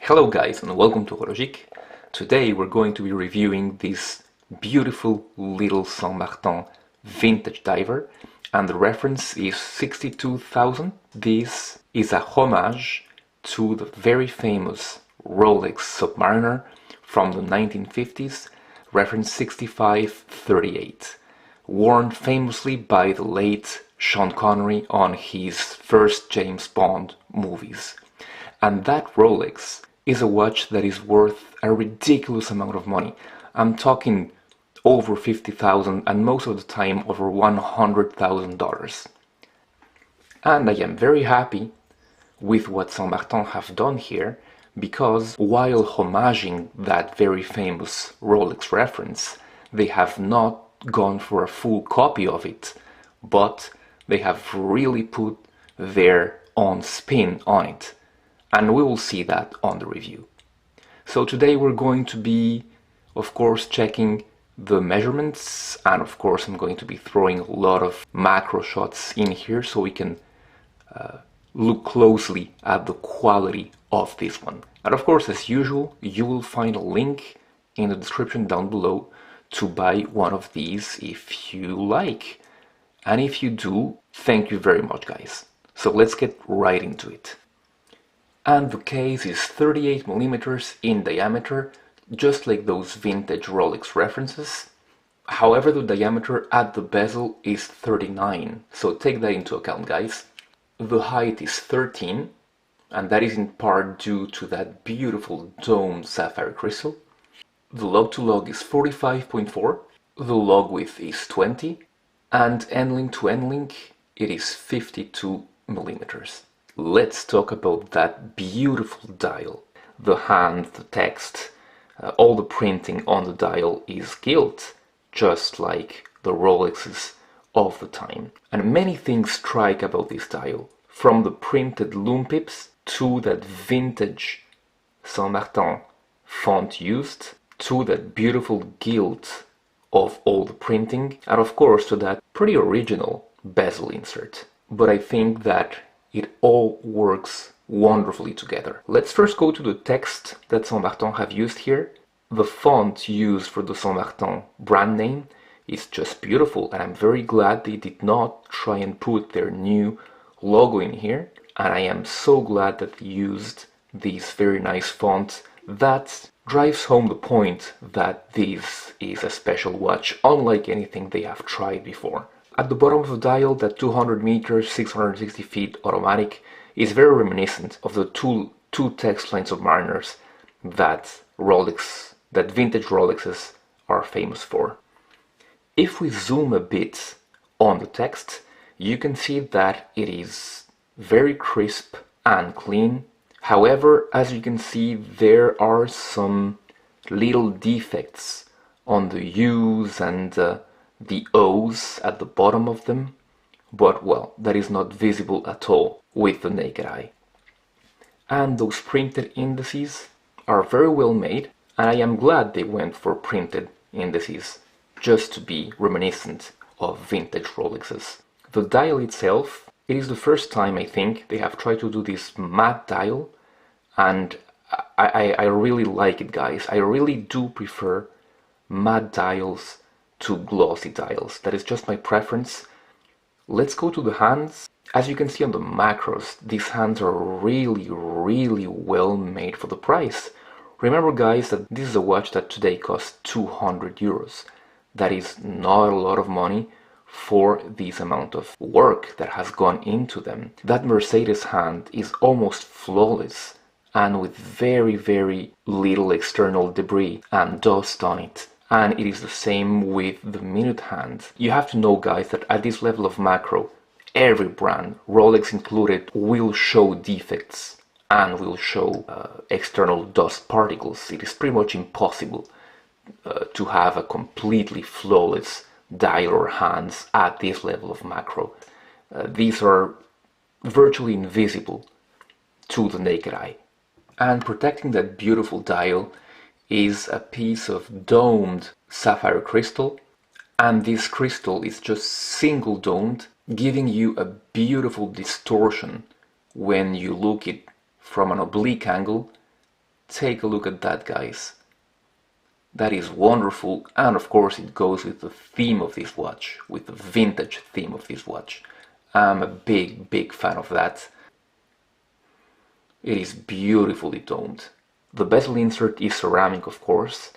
Hello guys and welcome to Horologique. Today we're going to be reviewing this beautiful little Saint Martin vintage diver, and the reference is 62,000. This is a homage to the very famous Rolex Submariner from the 1950s, reference 6538, worn famously by the late Sean Connery on his first James Bond movies. And that Rolex is a watch that is worth a ridiculous amount of money. I'm talking over 50,000 and most of the time over $100,000. And I am very happy with what Saint Martin have done here, because while homaging that very famous Rolex reference, they have not gone for a full copy of it, but they have really put their own spin on it. And we will see that on the review. So today we're going to be, of course, checking the measurements, and of course I'm going to be throwing a lot of macro shots in here so we can look closely at the quality of this one. And of course, as usual, you will find a link in the description down below to buy one of these if you like. And if you do, thank you very much, guys. So let's get right into it. And the case is 38mm in diameter, just like those vintage Rolex references. However, the diameter at the bezel is 39, so take that into account, guys. The height is 13, and that is in part due to that beautiful domed sapphire crystal. The log-to-log is 45.4, the log width is 20, and end-link to end-link it is 52mm. Let's talk about that beautiful dial. The hand, the text, all the printing on the dial is gilt, just like the Rolexes of the time. And many things strike about this dial, from the printed lume pips to that vintage Saint Martin font used, to that beautiful gilt of all the printing, and of course to that pretty original bezel insert. But I think that it all works wonderfully together. Let's first go to the text that Saint Martin have used here. The font used for the Saint Martin brand name is just beautiful, and I'm very glad they did not try and put their new logo in here. And I am so glad that they used this very nice font that drives home the point that this is a special watch, unlike anything they have tried before. At the bottom of the dial, that 200 meters, 660 feet automatic is very reminiscent of the two text line Submariners that vintage Rolexes are famous for. If we zoom a bit on the text, you can see that it is very crisp and clean. However, as you can see, there are some little defects on the U's and the O's at the bottom of them, but well, that is not visible at all with the naked eye. And those printed indices are very well made, and I am glad they went for printed indices just to be reminiscent of vintage Rolexes. The dial itself, it is the first time I think they have tried to do this matte dial, and I really like it, guys. I really do prefer matte dials to glossy dials. That is just my preference. Let's go to the hands. As you can see on the macros, these hands are really well made for the price. Remember, guys, that this is a watch that today costs 200 euros. That is not a lot of money for this amount of work that has gone into them. That Mercedes hand is almost flawless and with very little external debris and dust on it. And it is the same with the minute hand. You have to know, guys, that at this level of macro, every brand, Rolex included, will show defects and will show external dust particles. It is pretty much impossible to have a completely flawless dial or hands at this level of macro. These are virtually invisible to the naked eye. And protecting that beautiful dial is a piece of domed sapphire crystal, and this crystal is just single domed, giving you a beautiful distortion when you look it from an oblique angle Take a look at that, guys. That is wonderful, and of course it goes with the theme of this watch, with the vintage theme of this watch. I'm a big fan of that. It is beautifully domed. The bezel insert is ceramic, of course,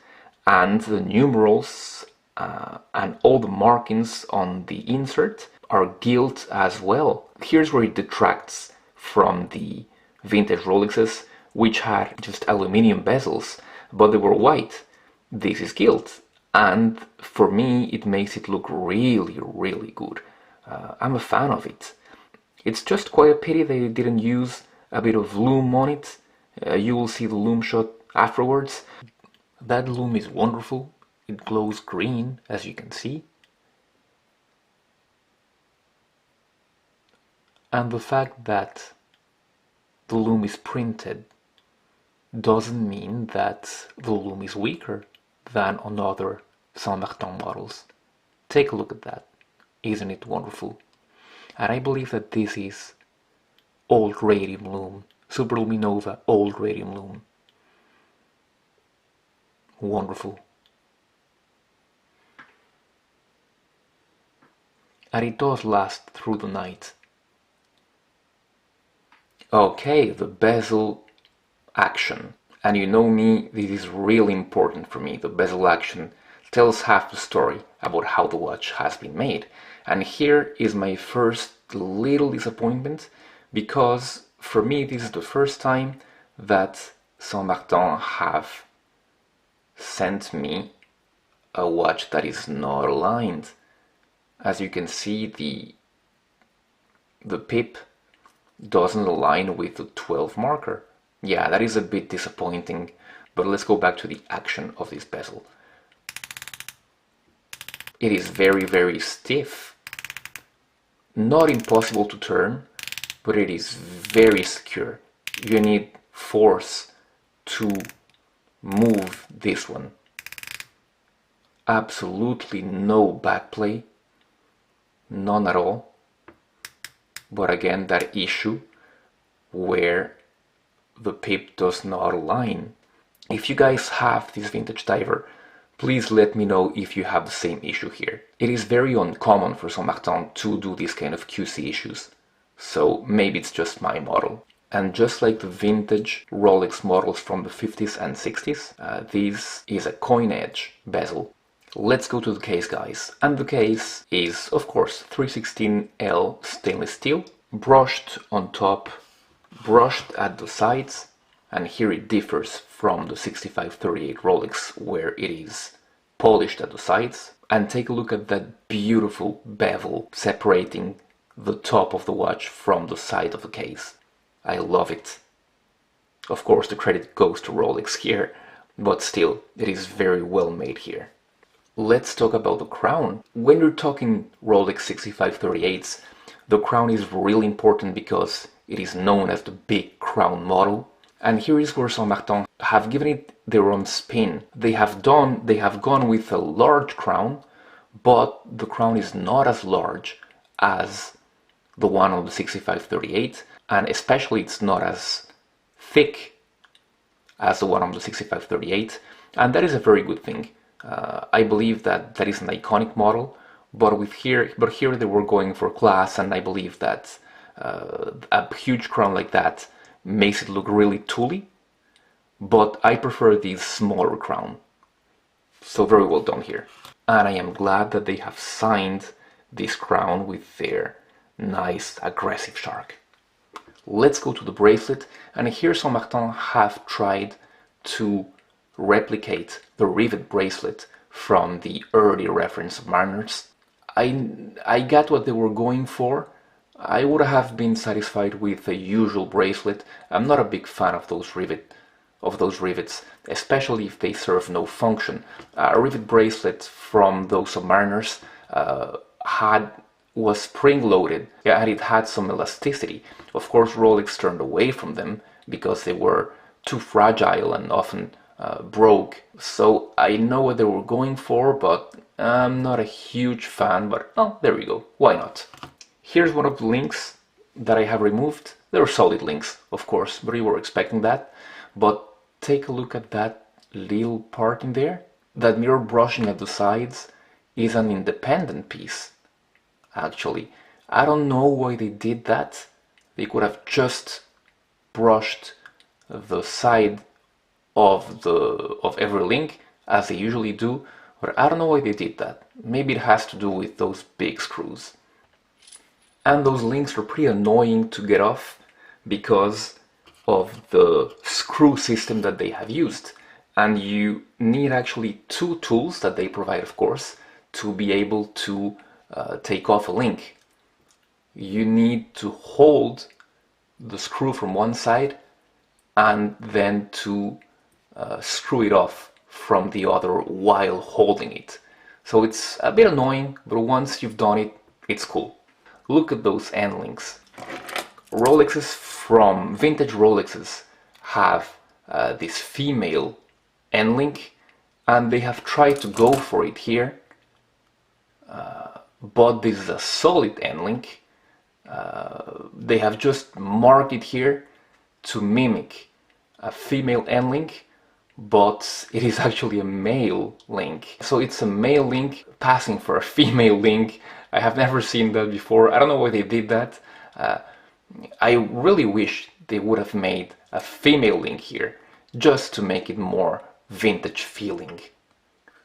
and the numerals and all the markings on the insert are gilt as well. Here's where it detracts from the vintage Rolexes, which had just aluminium bezels, but they were white. This is gilt, and for me it makes it look really good. I'm a fan of it. It's just quite a pity they didn't use a bit of lume on it. You will see the lume shot afterwards. That lume is wonderful. It glows green, as you can see. And the fact that the lume is printed doesn't mean that the lume is weaker than on other Saint Martin models. Take a look at that. Isn't it wonderful? And I believe that this is old radium lume, Superluminova old radium lume. Wonderful. And it does last through the night. Okay, the bezel action. And you know me, this is really important for me. The bezel action tells half the story about how the watch has been made. And here is my first little disappointment, because for me this is the first time that Saint Martin have sent me a watch that is not aligned. As you can see, the pip doesn't align with the 12 marker. Yeah, that is a bit disappointing, but let's go back to the action of this bezel. It is very stiff. Not impossible to turn, but it is very secure. You need force to move this one. Absolutely no backplay, none at all. But again, that issue where the pip does not align. If you guys have this vintage diver, please let me know if you have the same issue here. It is very uncommon for Saint Martin to do this kind of QC issues, so maybe it's just my model. And just like the vintage Rolex models from the 50s and 60s, this is a coin edge bezel. Let's go to the case, guys. And the case is, of course, 316L stainless steel, brushed on top, brushed at the sides, and here it differs from the 6538 Rolex, where it is polished at the sides. And take a look at that beautiful bevel separating the top of the watch from the side of the case. I love it. Of course, the credit goes to Rolex here, but still, it is very well made here. Let's talk about the crown. When you're talking Rolex 6538s, the crown is really important because it is known as the big crown model. And here is where Saint Martin have given it their own spin. They have gone with a large crown, but the crown is not as large as the one on the 6538, and especially it's not as thick as the one on the 6538, and that is a very good thing. I believe that that is an iconic model, but here they were going for class, and I believe that a huge crown like that makes it look really tooly, but I prefer the smaller crown. So very well done here. And I am glad that they have signed this crown with their nice aggressive shark. Let's go to the bracelet, and here Saint Martin have tried to replicate the rivet bracelet from the early reference Submariners. I got what they were going for. I would have been satisfied with a usual bracelet. I'm not a big fan of those rivets, especially if they serve no function. A rivet bracelet from those Submariners was spring-loaded, and it had some elasticity. Of course, Rolex turned away from them because they were too fragile and often broke. So I know what they were going for, but I'm not a huge fan, but oh, there we go. Why not? Here's one of the links that I have removed. They're solid links, of course, but you were expecting that. But take a look at that little part in there. That mirror brushing at the sides is an independent piece, actually. I don't know why they did that. They could have just brushed the side of every link as they usually do, but I don't know why they did that. Maybe it has to do with those big screws. And those links are pretty annoying to get off because of the screw system that they have used. And you need actually two tools that they provide, of course, to be able to take off a link. You need to hold the screw from one side and then to screw it off from the other while holding it. So it's a bit annoying, but once you've done it, it's cool. Look at those end links. Vintage Rolexes have this female end link, and they have tried to go for it here, but this is a solid end link. They have just marked it here to mimic a female end link, but it is actually a male link. So it's a male link passing for a female link. I have never seen that before. I don't know why they did that. I really wish they would have made a female link here, just to make it more vintage feeling.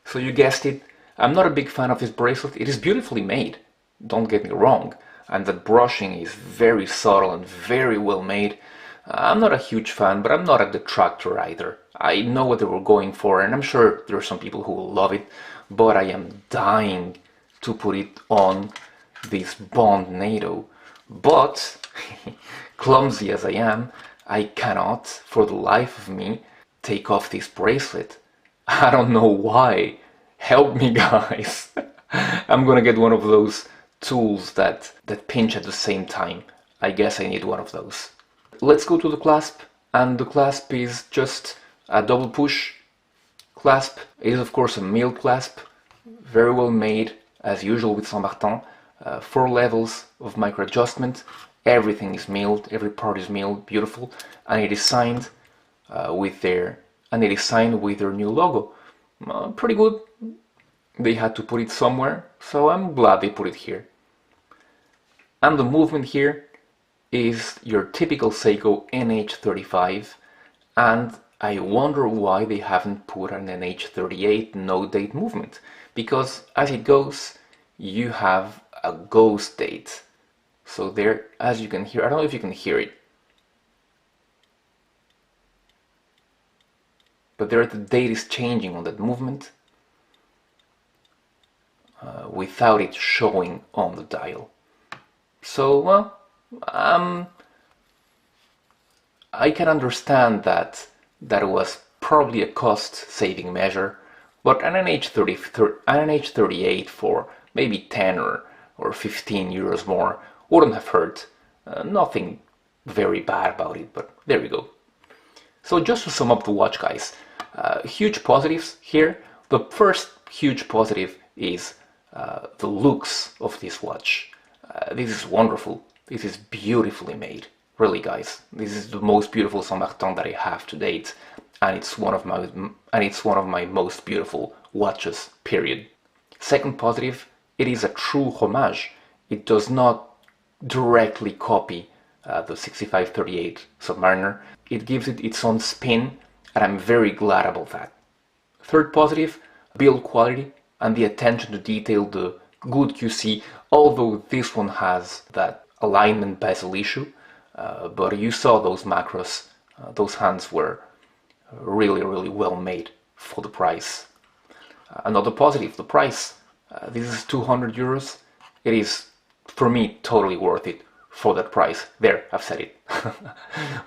So you guessed it, I'm not a big fan of this bracelet. It is beautifully made, don't get me wrong, and the brushing is very subtle and very well made. I'm not a huge fan, but I'm not a detractor either. I know what they were going for, and I'm sure there are some people who will love it, but I am dying to put it on this Bond NATO. But, clumsy as I am, I cannot, for the life of me, take off this bracelet. I don't know why. Help me, guys. I'm gonna get one of those tools that pinch at the same time. I guess I need one of those. Let's go to the clasp, and the clasp is just a double push clasp. It is of course a milled clasp, very well made, as usual with Saint Martin. 4 levels of micro adjustment, everything is milled, every part is milled, beautiful, and it is signed with their new logo. Pretty good. They had to put it somewhere, so I'm glad they put it here. And the movement here is your typical Seiko NH35, and I wonder why they haven't put an NH38 no date movement, because as it goes, you have a ghost date. So there, as you can hear, I don't know if you can hear it, but there the date is changing on that movement without it showing on the dial. So, well, I can understand that it was probably a cost-saving measure, but an NH38 for maybe 10 or 15 euros more wouldn't have hurt. Nothing very bad about it, but there we go. So just to sum up the watch, guys, huge positives here. The first huge positive is the looks of this watch. This is wonderful. This is beautifully made. Really, guys, this is the most beautiful Saint Martin that I have to date, and it's one of my most beautiful watches, period. Second positive, it is a true homage. It does not directly copy the 6538 Submariner. It gives it its own spin, and I'm very glad about that. Third positive, build quality and the attention to detail, the good QC, although this one has that alignment bezel issue, but you saw those macros, those hands were really, really well made for the price. Another positive, the price. This is 200 euros. It is, for me, totally worth it for that price. There, I've said it.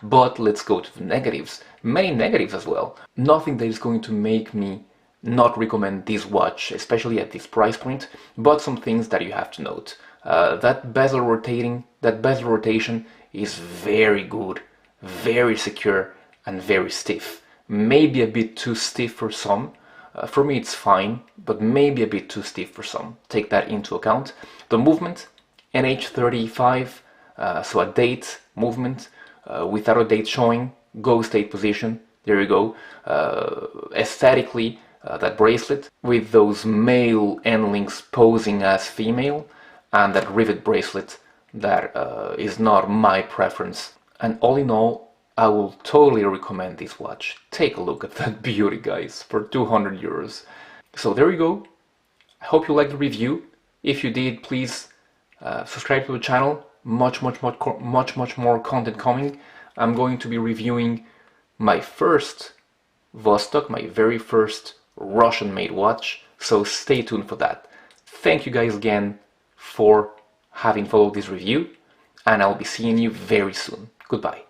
But let's go to the negatives. Many negatives as well. Nothing that is going to make me not recommend this watch, especially at this price point, but some things that you have to note. That bezel rotation is very good, very secure, and very stiff. Maybe a bit too stiff for some. For me it's fine, but maybe a bit too stiff for some. Take that into account. The movement, NH35, so a date movement without a date showing, ghost date position, There you go. Aesthetically, that bracelet with those male end links posing as female, and that rivet bracelet that is not my preference. And all in all, I will totally recommend this watch. Take a look at that beauty, guys, for 200 euros. So there you go. I hope you liked the review. If you did, please subscribe to the channel. Much more content coming. I'm going to be reviewing my first Vostok, my very first Russian-made watch, so stay tuned for that. Thank you guys again for having followed this review, and I'll be seeing you very soon. Goodbye.